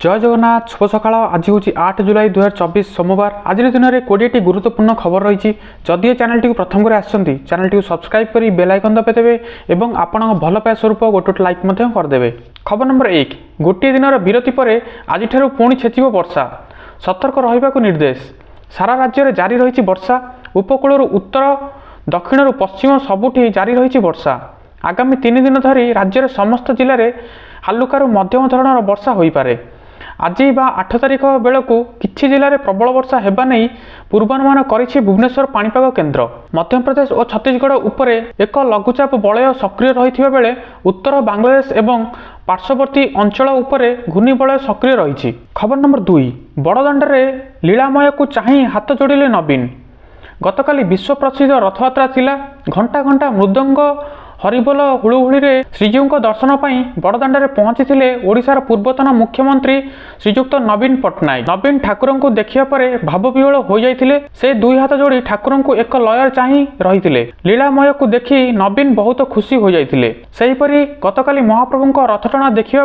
जय जगन्नाथ शुभ सकाळ। आज हूँ 8 जुलाई 2024 सोमवार। आज दिन में 20टी गुरुत्वपूर्ण खबर रही। जदि ये चैनल टी प्रथम कर आसछंती चैनल टी सब्सक्राइब करी बेल आइकन दबाइदेवे और आपण भल पाए स्वरूप गोटे लाइक करदेवे। खबर नंबर 1, गोटे दिन विरति पर आज पुणी छेचिब वर्षा, सतर्क रहिबाकु निर्देश। सारा राज्य में जारी रही वर्षा, उपकूल उत्तर दक्षिण पश्चिम सबुठी जारी रही वर्षा। आगामी 3 दिन धरी राज्यर समस्त जिले में हालुकारु मध्यम धरणर वर्षा हो पारे। आज 8 तारिख बेलू किछि जिले में प्रबल वर्षा हेबा नहीं पूर्वानुमान करिछि भुवनेश्वर पाणीपाग केन्द्र। मध्यप्रदेश और छत्तीसगढ़ उपरे एक लघुचाप वलय सक्रिय रही बेले उत्तर बांग्लादेश एवं पार्श्ववर्ती अंचल उपरे घूर्णिवलय सक्रिय रही। खबर नंबर 2, बड़दाण्डे लीलामय को चाहि हाथ जोड़िले नवीन। गतकाली विश्व प्रसिद्ध रथयात्रा थिला। घंटा घंटा मृदंग हरिबोल हुलुहुली श्रीजीव दर्शन पर बड़दाण्डे पहुंची ओडिशार पूर्वतन मुख्यमंत्री श्रीजुक्त नवीन पट्टनायक। नवीन ठाकुर को देखा पर भावविह्वल हो जाइथिले। से दुई हाथ जोड़ी ठाकुर को एक लयर चाहि रही। लीलामय को देखि नवीन बहुत खुशी हो जाइथिले। सेहीपरि गतकाली महाप्रभु रथटଣା देखा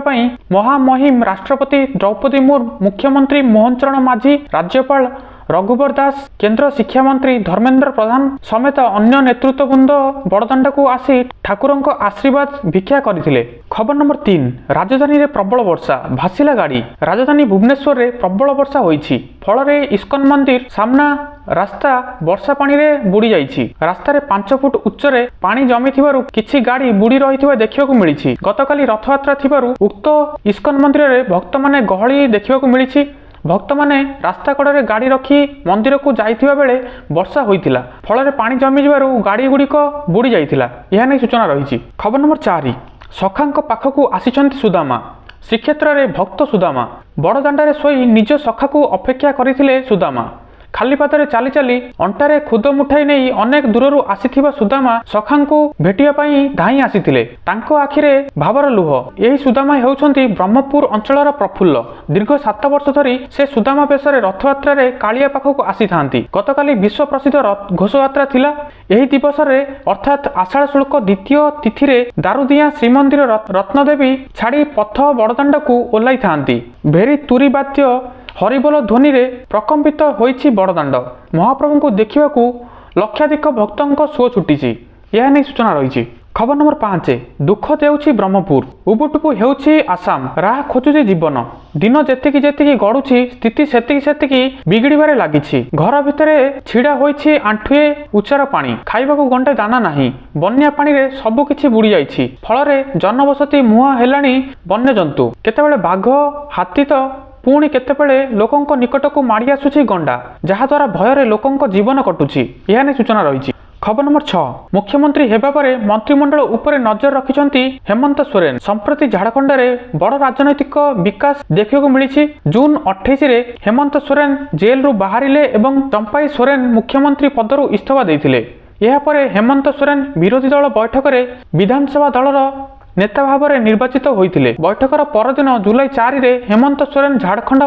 महामहिम राष्ट्रपति द्रौपदी मुर्मू, मुख्यमंत्री मोहन चरण माझी, राज्यपाल रघुवर दास, केंद्र शिक्षा मंत्री धर्मेंद्र प्रधान समेत अन्य नेतृत्ववृंद बड़दाण्ड को आसी ठाकुर आशीर्वाद भिक्षा करथिले। खबर नंबर 3, राजधानी में प्रबल वर्षा, भासिला गाड़ी। राजधानी भुवनेश्वर रे प्रबल वर्षा होईछि। फल इस्कन मंदिर सामना रास्ता वर्षा पानी रे बुड़ी जाइछि। रास्ता रे 5 फुट उच्चरे पानी जमी थिबारु किछि गाड़ी बुड़ी रहिथिबा देखिबाकु मिलिछि। गतकाली रथयात्रा थिबारु उक्त इस्कन मंदिर रे भक्त माने गहली देखिबाकु मिलिछि। भक्त माने रास्ता कड़े गाड़ी रखी मंदिर को जाइथिबा बेले वर्षा होइथिला। फल पानी जमी जिबारु गाड़ी गुड़िक बुड़ी जाइथिला। यह नहीं सूचना रही। खबर नंबर 4, सखांक पाखकु आसिछन्ति सुदामा। श्रीक्षेत्र रे भक्त सुदामा बड़दाण्डे शोई निज सखा को अपेक्षा करथिले सुदामा। खाली पादरे चली चली अंटारे खुद मुठाई नहीं अनेक दूररू आसीथिबा सुदामा सखा को भेटिया पाई धाई आसीथिले। तांको आखिरे भावर लुह। यही सुदामा हेउछन्ति ब्रह्मपुर अंचलर प्रफुल्ल। दीर्घ 7 वर्ष धरी से सुदामा बेशरे रथयात्रा रे कालिया पाखक आसी थांती। गतकाली विश्व प्रसिद्ध घोषयात्रा थिला। एही दिवस रे अर्थात आषाढ़ शुल्क द्वितीय तिथि रे दारुदिया श्रीमंदिर रत्नदेवी छाड़ी पथ बड़दाण्ड को ओह्लाई थांती। भेरी तुरी बाद्य हरिबोल ध्वनि रे प्रकम्पित होइछि बड़दाण्ड। महाप्रभु को देखा लक्षाधिक भक्तों सुओ छुटी। यह नहीं सूचना रही। खबर नंबर 5, दुख देउछि ब्रह्मपुर, उबुटुबु हेउछि आसाम। राह खोजुछि जीवन। दिन जेतिकी जेतिकी गड़ुछि स्थिति सेतिकी सेतिकी बिगड़िबारे लागिछि। घर भितरे छिड़ा होइछि आंठुए उच्चार पानी। खाइबाकू गंटे दाना नाही। बन्या पानी रे सब किछि बुड़ी जाइछि। फलरे जनबसती मुहा हेलाणी वन्यजंतु। केतेबेले बाघ हाथी तो पुणी केतेबेले लोकंक निकट को माड़ी आसुछि गंडा, जहाद्वारा भୟରେ लोकंक जीवन कटुछि। यह नहीं सूचना रही। खबर नंबर 6, मुख्यमंत्री हेबा परे मंत्रिमंडल उपरे नजर रखिछन्ति हेमंत सोरेन। संप्रति झारखंड रे बड़ राजनैतिक विकास देखिବାକୁ मिलिछि। जून 28 रे हेमंत सोरेन जेल रु बाहरिले एवं चंपाई सोरेन मुख्यमंत्री पदरु इस्तीफा देइथिले। एहा परे हेमंत सोरेन विरोधी दल बैठक रे विधानसभा दलर नेता भाव में निर्वाचित होइथिले। बैठकर परदिन जुलाई 4 रे हेमंत सोरेन झारखंड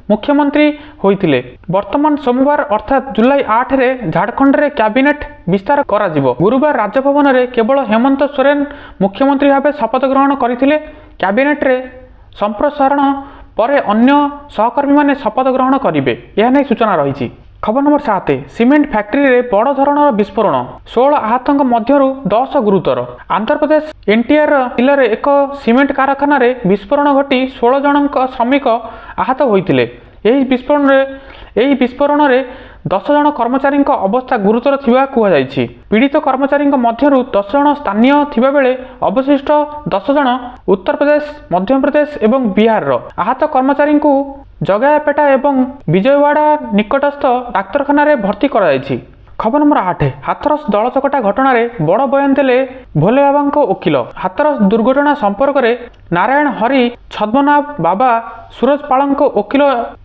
मुख्यमंत्री होइथिले। वर्तमान सोमवार अर्थात जुलाई 8 रे झारखंड रे कैबिनेट विस्तार करा जिवो। गुरुवार राजभवन रे केवल हेमंत सोरेन मुख्यमंत्री भाव शपथ ग्रहण करथिले। कैबिनेट रे संप्रसारण परे अन्य सहकर्मी माने शपथ ग्रहण करिवे। यह नहीं सूचना रही। खबर नंबर 7, सीमेंट फैक्ट्री रे बड़ धरणर विस्फोरण, 16 आहतों मध्यरु 10 गुरुतर। आंध्र प्रदेश एनटीआर जिले में एक सीमेंट कारखाना रे विस्फोरण घटी 16 जन श्रमिक आहत होइतिले। एही विस्फोरण रे 10 जन कर्मचारी अवस्था गुरुतर थिबा कुहा जायछि। पीड़ित कर्मचारी मध्यरु 10 जन स्थानीय थिबा बेले अवशिष्ट 10 जन उत्तर प्रदेश, मध्य प्रदेश एवं बिहार। आहत कर्मचारी को जगायापेटा एवं विजयवाड़ा निकटस्थ डाक्तरखाना रे भर्ती करा जायछि। खबर नंबर 8, हाथरस दल चकटा घटना रे बड़ बयान देले भोले बाबा वकिल। हाथरस दुर्घटना संपर्क में नारायण हरि छद्मनाभ बाबा सूरज पालଙ୍କ वकिल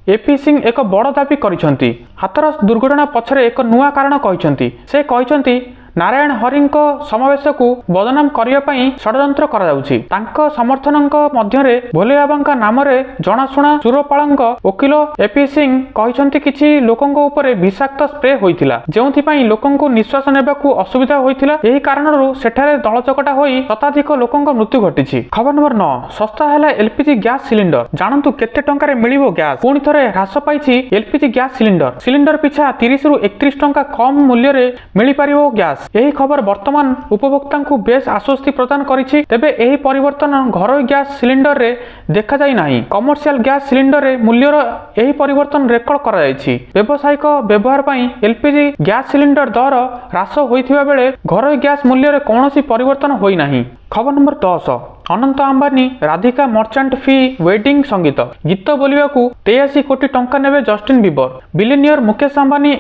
एपी सिंह एक बड़ दाबी करिसंती। हाथरस दुर्घटना पछरे एक नुआ कारण कहिसंती। से कहिसंती ନାରାୟଣ ହରିଙ୍କ ସମାବେଶକୁ ବଦନାମ କରିବା ପାଇଁ ଷଡ଼ଯନ୍ତ୍ର କରାଯାଉଛି। ତାଙ୍କ ସମର୍ଥନଙ୍କ ମଧ୍ୟରେ ଭୋଲେ ବାବାଙ୍କ ନାମରେ ଜଣାଶୁଣା ଚୁରପାଳଙ୍କ ଓକିଲ ଏପି ସିଂ କହିଛନ୍ତି କିଛି ଲୋକଙ୍କ ଉପରେ ବିଷାକ୍ତ ସ୍ପ୍ରେ ହୋଇଥିଲା, ଯେଉଁଥିପାଇଁ ଲୋକଙ୍କୁ ନିଶ୍ୱାସ ନେବାକୁ ଅସୁବିଧା ହୋଇଥିଲା। ଏହି କାରଣରୁ ସେଠାରେ ଦଳଚକଟା ହୋଇ ଶତାଧିକ ଲୋକଙ୍କ ମୃତ୍ୟୁ ଘଟିଛି। ଖବର ନମ୍ବର 9, ଶସ୍ତା ହେଲା ଏଲପିଜି ଗ୍ୟାସ୍ ସିଲିଣ୍ଡର। ଜାଣନ୍ତୁ କେତେ ଟଙ୍କାରେ ମିଳିବ ଗ୍ୟାସ୍। ପୁଣି ଥରେ ହ୍ରାସ ପାଇଛି ଏଲପିଜି ଗ୍ୟାସ୍ ସିଲିଣ୍ଡର। ସିଲିଣ୍ଡର ପିଛା 30 ରୁ 31 ଟଙ୍କା କମ୍ ମୂଲ୍ୟରେ ମିଳିପାରିବ ଗ୍ୟାସ୍। ଏହି ଖବର ବର୍ତ୍ତମାନ ଉପଭୋକ୍ତାଙ୍କୁ ବେଶ୍ ଆଶ୍ୱସ୍ତି ପ୍ରଦାନ କରିଛି। ତେବେ ଏହି ପରିବର୍ତ୍ତନ ଘରୋଇ ଗ୍ୟାସ୍ ସିଲିଣ୍ଡରରେ ଦେଖାଯାଇ ନାହିଁ। କମର୍ସିଆଲ ଗ୍ୟାସ୍ ସିଲିଣ୍ଡରରେ ମୂଲ୍ୟର ଏହି ପରିବର୍ତ୍ତନ ରେକର୍ଡ କରାଯାଇଛି। ବ୍ୟବସାୟିକ ବ୍ୟବହାର ପାଇଁ ଏଲପିଜି ଗ୍ୟାସ୍ ସିଲିଣ୍ଡର ଦର ହ୍ରାସ ହୋଇଥିବା ବେଳେ ଘରୋଇ ଗ୍ୟାସ୍ ମୂଲ୍ୟରେ କୌଣସି ପରିବର୍ତ୍ତନ ହୋଇନାହିଁ। ଖବର ନମ୍ବର 10, ଅନନ୍ତ ଆମ୍ବାନୀ ରାଧିକା ମର୍ଚାଣ୍ଟ ଫି ୱେଡିଂ ସଙ୍ଗୀତ। ଗୀତ ବୋଲିବାକୁ 83 କୋଟି ଟଙ୍କା ନେବେ Justin Bieber. Billionaire Mukesh Ambani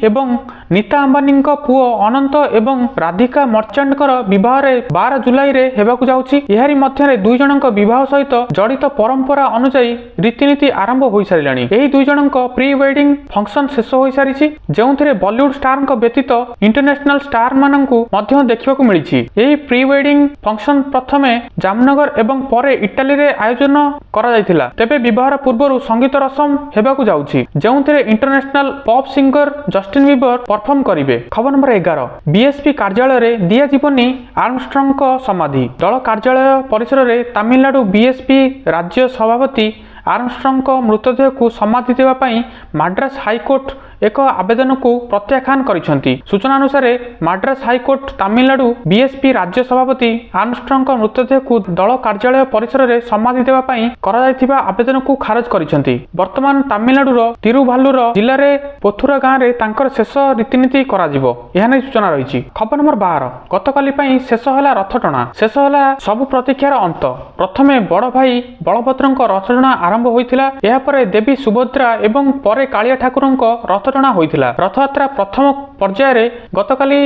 ଏବଂ ନୀତା ଆମ୍ବାନୀଙ୍କ ପୁଅ ଅନନ୍ତ ଏବଂ ରାଧିକା ମର୍ଚାଣ୍ଟଙ୍କର ବିବାହରେ 12 ଜୁଲାଇରେ ହେବାକୁ ଯାଉଛି। ଏହାରି ମଧ୍ୟରେ ଦୁଇ ଜଣଙ୍କ ବିବାହ ସହିତ ଜଡ଼ିତ ପରମ୍ପରା ଅନୁଯାୟୀ ରୀତିନୀତି ଆରମ୍ଭ ହୋଇସାରିଲାଣି। ଏହି ଦୁଇ ଜଣଙ୍କ ପ୍ରି ୱେଡିଂ ଫଙ୍କସନ ଶେଷ ହୋଇସାରିଛି, ଯେଉଁଥିରେ ବଲିଉଡ୍ ଷ୍ଟାରଙ୍କ ବ୍ୟତୀତ ଇଣ୍ଟରନ୍ୟାସନାଲ ଷ୍ଟାରମାନଙ୍କୁ ମଧ୍ୟ ଦେଖିବାକୁ ମିଳିଛି। ଏହି ପ୍ରି ୱେଡିଂ ଫଙ୍କସନ ପ୍ରଥମେ ଜାମନଗର ଏବଂ ପରେ ଇଟାଲୀରେ ଆୟୋଜନ କରାଯାଇଥିଲା। ତେବେ ବିବାହର ପୂର୍ବରୁ ସଙ୍ଗୀତ ରସମ ହେବାକୁ ଯାଉଛି, ଯେଉଁଥିରେ international pop singer Justin ବିବର perform କରିବେ। ଖବର ନମ୍ବର 11, ବିଏସ୍ପି କାର୍ଯ୍ୟାଳୟରେ ଦିଆଯିବନି ଆର୍ମଷ୍ଟ୍ରଙ୍ଗଙ୍କ ସମାଧି। ଦଳ କାର୍ଯ୍ୟାଳୟ ପରିସରରେ ତାମିଲନାଡୁ ବିଏସ୍ପି ରାଜ୍ୟ ସଭାପତି ଆର୍ମଷ୍ଟ୍ରଙ୍ଗଙ୍କ ମୃତଦେହକୁ ସମାଧି ଦେବା ପାଇଁ ମାଡ୍ରାସ ହାଇକୋର୍ଟ ଏକ ଆବେଦନକୁ ପ୍ରତ୍ୟାଖ୍ୟାନ କରିଛନ୍ତି। ସୂଚନା ଅନୁସାରେ ମାଡ୍ରାସ ହାଇକୋର୍ଟ ତାମିଲନାଡୁ ବିଏସ୍ପି ରାଜ୍ୟ ସଭାପତି ଆର୍ମଷ୍ଟ୍ରଙ୍ଗଙ୍କ ମୃତଦେହକୁ ଦଳ କାର୍ଯ୍ୟାଳୟ ପରିସରରେ ସମାଧି ଦେବା ପାଇଁ କରାଯାଇଥିବା ଆବେଦନକୁ ଖାରଜ କରିଛନ୍ତି। ବର୍ତ୍ତମାନ ତାମିଲନାଡୁର ତିରୁଭାଲ୍ଲୁର ଜିଲ୍ଲାରେ ପୋଥୁରା ଗାଁରେ ତାଙ୍କର ଶେଷ ରୀତିନୀତି କରାଯିବ, ଏହା ନେଇ ସୂଚନା ରହିଛି। ଖବର ନମ୍ବର 12, ଗତକାଲି ପାଇଁ ଶେଷ ହେଲା ରଥଟଣା। ଶେଷ ହେଲା ସବୁ ପ୍ରତୀକ୍ଷାର ଅନ୍ତ। ପ୍ରଥମେ ବଡ଼ ଭାଇ ବଳଭଦ୍ରଙ୍କ ରଥଟଣା ଆରମ୍ଭ ହୋଇଥିଲା। ଏହାପରେ ଦେବୀ ସୁଭଦ୍ରା ଏବଂ ପରେ କାଳିଆ ଠାକୁରଙ୍କ ରଥଟଣା ହୋଇଥିଲା। ରଥଯାତ୍ରା ପ୍ରଥମ ପର୍ଯ୍ୟାୟରେ ଗତକାଲି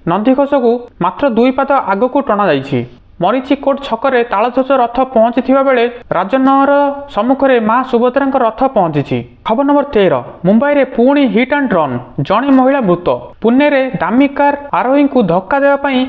ନନ୍ଦିଘୋଷକୁ ମାତ୍ର 2 ପାଦ ଆଗକୁ ଟଣାଯାଇଛି। ମରିଚିକୋଟ ଛକରେ ତାଳଧ୍ୱଜ ରଥ ପହଞ୍ଚିଥିବା ବେଳେ ରାଜନଗର ସମ୍ମୁଖରେ ମା ସୁଭଦ୍ରାଙ୍କ ରଥ ପହଞ୍ଚିଛି। ଖବର ନମ୍ବର 13, ମୁମ୍ବାଇରେ ପୁଣି ହିଟ୍ ଆଣ୍ଡ ରନ୍। ଜଣେ ମହିଳା ମୃତ। ପୁନେରେ ଦାମୀ କାର ଆରୋହୀଙ୍କୁ ଧକ୍କା ଦେବା ପାଇଁ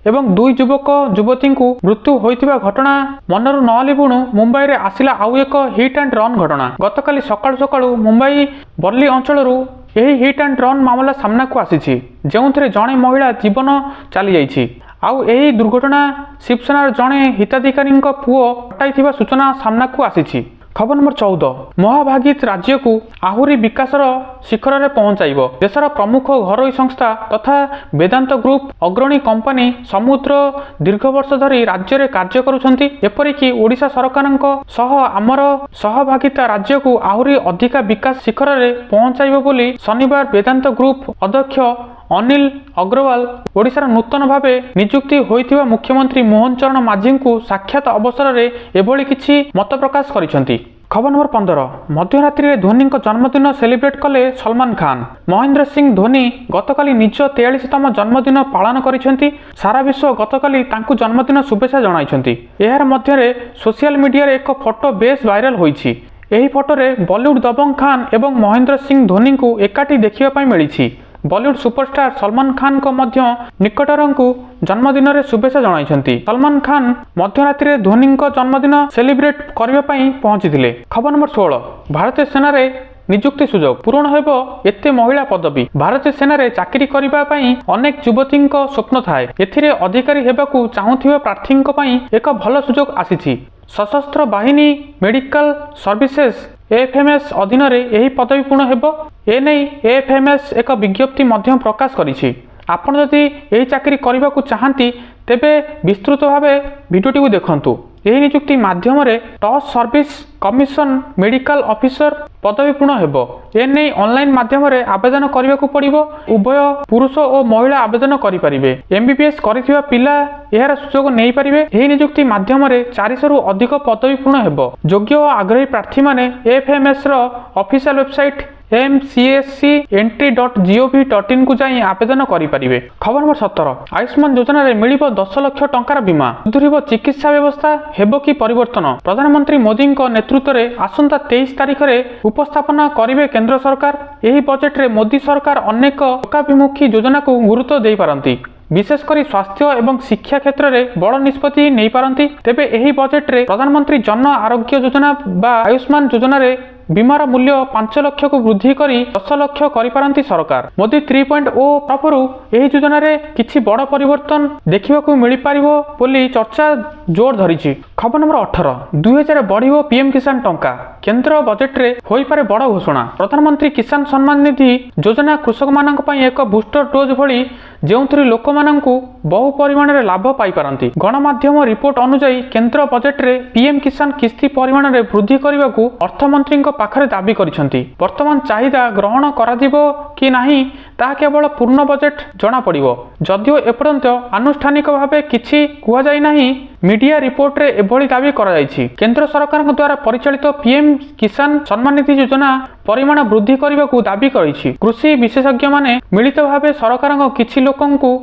ଏବଂ 2 ଯୁବକ ଯୁବତୀଙ୍କୁ ମୃତ୍ୟୁ ହୋଇଥିବା ଘଟଣା ମନରୁ ନ ଲିଭୁଣୁ ମୁମ୍ବାଇରେ ଆସିଲା ଆଉ ଏକ ହିଟ୍ ଆଣ୍ଡ ରନ୍ ଘଟଣା। ଗତକାଲି ସକାଳୁ ସକାଳୁ ମୁମ୍ବାଇ ବର୍ଲି ଅଞ୍ଚଳରୁ ଏହି ହିଟ୍ ଆଣ୍ଡ ରନ୍ ମାମଲା ସାମ୍ନାକୁ ଆସିଛି, ଯେଉଁଥିରେ ଜଣେ ମହିଳା ଜୀବନ ଚାଲିଯାଇଛି। ଆଉ ଏହି ଦୁର୍ଘଟଣା ଶିବସେନାର ଜଣେ ହିତାଧିକାରୀଙ୍କ ପୁଅ ଘଟାଇଥିବା ସୂଚନା ସାମ୍ନାକୁ ଆସିଛି। ଖବର ନମ୍ବର 14, ମହାଭାଗୀତ ରାଜ୍ୟକୁ ଆହୁରି ବିକାଶର ଶିଖରରେ ପହଞ୍ଚାଇବ। ଦେଶର ପ୍ରମୁଖ ଘରୋଇ ସଂସ୍ଥା ତଥା ବେଦାନ୍ତ ଗ୍ରୁପ ଅଗ୍ରଣୀ କମ୍ପାନୀ ସମୁଦ୍ର ଦୀର୍ଘ ବର୍ଷ ଧରି ରାଜ୍ୟରେ କାର୍ଯ୍ୟ କରୁଛନ୍ତି। ଏପରିକି ଓଡ଼ିଶା ସରକାରଙ୍କ ସହ ଆମର ସହଭାଗିତା ରାଜ୍ୟକୁ ଆହୁରି ଅଧିକା ବିକାଶ ଶିଖରରେ ପହଞ୍ଚାଇବ ବୋଲି ଶନିବାର ବେଦାନ୍ତ ଗ୍ରୁପ ଅଧ୍ୟକ୍ଷ ଅନିଲ ଅଗ୍ରୱାଲ ଓଡ଼ିଶାର ନୂତନ ଭାବେ ନିଯୁକ୍ତି ହୋଇଥିବା ମୁଖ୍ୟମନ୍ତ୍ରୀ ମୋହନ ଚରଣ ମାଝୀଙ୍କୁ ସାକ୍ଷାତ ଅବସରରେ ଏଭଳି କିଛି ମତ ପ୍ରକାଶ କରିଛନ୍ତି। ଖବର ନମ୍ବର 15, ମଧ୍ୟରାତ୍ରିରେ ଧୋନିଙ୍କ ଜନ୍ମଦିନ ସେଲିବ୍ରେଟ୍ କଲେ ସଲମାନ ଖାନ। ମହେନ୍ଦ୍ର ସିଂ ଧୋନି ଗତକାଲି ନିଜ 43ତମ ଜନ୍ମଦିନ ପାଳନ କରିଛନ୍ତି। ସାରା ବିଶ୍ୱ ଗତକାଲି ତାଙ୍କୁ ଜନ୍ମଦିନ ଶୁଭେଚ୍ଛା ଜଣାଇଛନ୍ତି। ଏହାର ମଧ୍ୟରେ ସୋସିଆଲ ମିଡିଆରେ ଏକ ଫଟୋ ବେଶ୍ ଭାଇରାଲ ହୋଇଛି। ଏହି ଫଟୋରେ ବଲିଉଡ୍ ଦବଙ୍ଗ ଖାନ ଏବଂ ମହେନ୍ଦ୍ର ସିଂ ଧୋନିଙ୍କୁ ଏକାଠି ଦେଖିବା ପାଇଁ ମିଳିଛି। ବଲିଉଡ୍ ସୁପରଷ୍ଟାର ସଲମାନ ଖାନଙ୍କ ମଧ୍ୟ ନିକଟରଙ୍କୁ ଜନ୍ମଦିନରେ ଶୁଭେଚ୍ଛା ଜଣାଇଛନ୍ତି। ସଲମାନ ଖାନ ମଧ୍ୟରାତ୍ରିରେ ଧୋନିଙ୍କ ଜନ୍ମଦିନ ସେଲିବ୍ରେଟ୍ କରିବା ପାଇଁ ପହଞ୍ଚିଥିଲେ। ଖବର ନମ୍ବର 16, ଭାରତୀୟ ସେନାରେ ନିଯୁକ୍ତି ସୁଯୋଗ ପୂରଣ ହେବ ଏତେ ମହିଳା ପଦବୀ। ଭାରତୀୟ ସେନାରେ ଚାକିରି କରିବା ପାଇଁ ଅନେକ ଯୁବତୀଙ୍କ ସ୍ୱପ୍ନ ଥାଏ। ଏଥିରେ ଅଧିକାରୀ ହେବାକୁ ଚାହୁଁଥିବା ପ୍ରାର୍ଥୀଙ୍କ ପାଇଁ ଏକ ଭଲ ସୁଯୋଗ ଆସିଛି। ସଶସ୍ତ୍ର ବାହିନୀ ମେଡିକାଲ ସର୍ଭିସେସ୍ ଏଏଫଏମଏସ୍ ଅଧୀନରେ ଏହି ପଦବୀ ପୂରଣ ହେବ। ଏନେଇ ଏଏଫଏମଏସ୍ ଏକ ବିଜ୍ଞପ୍ତି ମଧ୍ୟ ପ୍ରକାଶ କରିଛି। ଆପଣ ଯଦି ଏହି ଚାକିରି କରିବାକୁ ଚାହାନ୍ତି ତେବେ ବିସ୍ତୃତ ଭାବେ ଭିଡ଼ିଓଟିକୁ ଦେଖନ୍ତୁ। ଏହି ନିଯୁକ୍ତି ମାଧ୍ୟମରେ toss service commission medical officer ପଦବୀ ପୂରଣ ହେବ। ଏନେଇ ଅନଲାଇନ୍ ମାଧ୍ୟମରେ ଆବେଦନ କରିବାକୁ ପଡ଼ିବ। ଉଭୟ ପୁରୁଷ ଓ ମହିଳା ଆବେଦନ କରିପାରିବେ। MBBS କରିଥିବା ପିଲା ଏହାର ସୁଯୋଗ ନେଇପାରିବେ। ଏହି ନିଯୁକ୍ତି ମାଧ୍ୟମରେ 400ରୁ ଅଧିକ ପଦବୀ ପୂରଣ ହେବ। ଯୋଗ୍ୟ ଓ ଆଗ୍ରହୀ ପ୍ରାର୍ଥୀମାନେ ଏଏଫଏମଏସ୍ର ଅଫିସିଆଲ ୱେବସାଇଟ୍ mcsc.entry.gov.in को जाई आवेदन करें। खबर नंबर 17 आयुष्मान योजना रे मिलिबो 10 लाख टंकार बीमा सुधुरिबो चिकित्सा व्यवस्था हेबो कि परिवर्तन प्रधानमंत्री मोदी नेतृत्व में आसंता 23 तारिख में उपस्थापन करेंगे केंद्र सरकार। यही बजेट रे मोदी सरकार अनेक लोकाभिमुखी योजना को गुरुत्व दे पारती विशेषकर स्वास्थ्य एवं शिक्षा क्षेत्र में बड़ निष्पत्ति नहीं पारती। तेबे यही बजेट रे प्रधानमंत्री जन आरोग्य योजना बा आयुष्मान योजना रे बीमार मूल्य 5 लाख को वृद्धि करी 10 लाख करिपारंती सरकार। मोदी 3.0 तरफरु एही योजना रे किछि बड़ परिवर्तन देखिबाकू मिली पारिबो बोली चर्चा जोर धरिछि। खबर नंबर 18 2000 बढ़िबो पीएम किसान टंका केंद्र बजेट रे होई पारे बड़ घोषणा प्रधानमंत्री किसान सम्मान निधि योजना कृषक मानक पई एक बूस्टर डोज भली जेउथि लोक मानकू बहु परिमाण रे लाभ पाई पारंती। गणमाध्यम रिपोर्ट अनुसार केंद्र बजेट रे पीएम किसान किस्ती परिमाण रे वृद्धि करबाकू अर्थमंत्री पाखरे दाबी करिसेंती। वर्तमान चाहिदा ग्रहण कराजिबो कि नाही ता केवल पूर्ण बजेट जना पड़िबो। जदियो एपर्यंत आनुष्ठानिक भावे किछि कुआ जाय नाही मीडिया रिपोर्ट रे एभली दाबी करा जायछि। केंद्र सरकार द्वारा परिचालित पीएम किसान सम्मान निधि योजना परिमाण वृद्धि करबाकू दाबी करिछि। कृषि विशेषज्ञ माने मिलित भावे सरकार किछि लोकंकू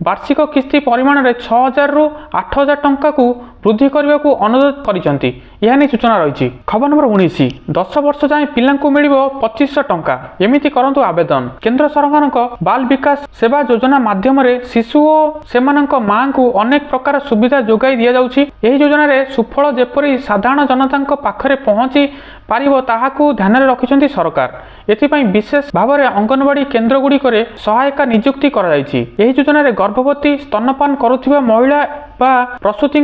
वार्षिक किस्ती परिमाण रे 6000 रु 8000 टंका को वृद्धि करने को अनुरोध करिसेंती। यह नहीं सूचना रही। खबर नंबर 19 10 वर्ष जाए पिलांकू मिलिबो 2500 टंका एमिति करंतु आवेदन। केंद्र सरकार बाल विकास सेवा योजना माध्यम रे शिशु और सेमानक मां को अनेक प्रकार सुविधा जोगाई दिया जाउछि। एही योजना रे सुफल जेपरि साधारण जनता पाखरे पहुंची पारिबो ताहाकू ध्यान रे रखिसेंती सरकार। एथिपाई विशेष भाव में अंगनवाड़ी केन्द्र गुड़िक सहायिका नियुक्ति करा जायछि। एही योजना रे गर्भवती स्तनपान करुथिबा महिला बा प्रसूति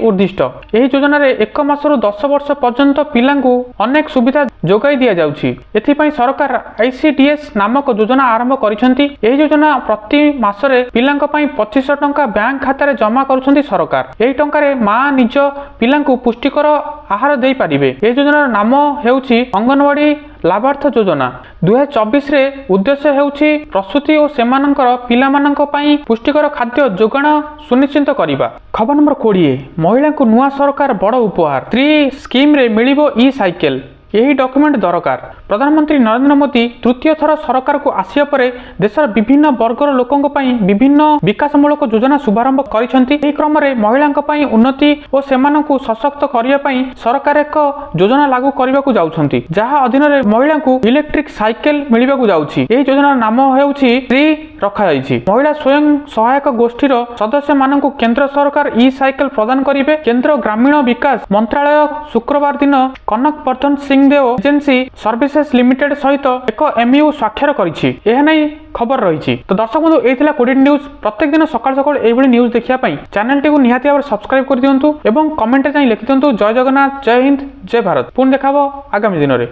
उद्दिष्ट। एही योजना रे 1 मासरु 10 वर्ष पर्यंत पिलांकू अनेक सुविधा जोगाई दिया जाउछि। एथिपाई सरकार आईसीडीएस नामक योजना आरंभ करिसेंती। एही योजना प्रति मासरे पिलांक पई 2500 टंका बैंक खाता रे जमा करुछंती सरकार। एही टंका रे मां निज पिलांकू पुष्टिकर आहार देई पारिबे। एही योजनार नाम हेउछि अंगनवाड़ी लाभार्थ योजना। 2024 रे उद्देश्य हेउछि प्रसूति और सेमानंकर पिलामानंक पई पुष्टिकर खाद्य जोगाण सुनिश्चित करिबा। खबर नंबर 20 महिला को नुआ सरकार बड़ उपहार 3 स्कीम रे मिलिबो ई साइकेल। यही डॉक्यूमेंट दरकार। प्रधानमंत्री नरेंद्र मोदी तृतीय थर सरकार को आसिया परे देशर विभिन्न वर्गर लोकंक पई विभिन्न विकासमूलक योजना शुभारंभ करिसेंती। एही क्रम रे महिलांक पई उन्नति और सेमानकु सशक्त करिया पई सरकार एक योजना लागू करिबाकू जाउछंती जहा अधीन रे महिलांकू इलेक्ट्रिक साइकेल मिलिबाकू जाउछि। एही योजनार नाम हेउछि फ्री रखा जाइछि। महिला स्वयं सहायक गोष्ठीर सदस्य मानकू केंद्र सरकार ई साइकेल प्रदान करिवे। केंद्र ग्रामीण विकास मंत्रालय शुक्रवार दिन कनक वर्धन सिंह देव एजेंसी सर्विसेस लिमिटेड सहित एक एमयू स्वाक्षर करिछि। एहा नै खबर रही। तो दर्शक बंधु एथिला कोडिट न्यूज प्रत्येक दिन सकाळ सकाळ एभली न्यूज देखिया पई चैनल टी को निहाती भाबरे सब्सक्राइब कर दियंतु एवं कमेंट जाई लिखि दियंतु जय जगन्नाथ जय हिंद जय भारत। पुन देखाबो आगामी दिन रे।